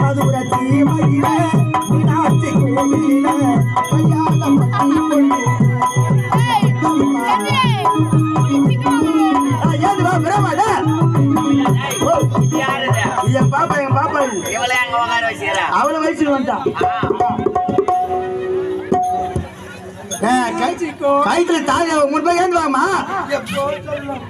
மதுர தீமையில மீனாட்சி கோவில கல்யாணம் பண்ணி கொண்டு என் பாப்பா அவளை வயசுக்கு வந்துட்டான் கைத்துல தாலி முன்பு ஏந்துவாமா கோவில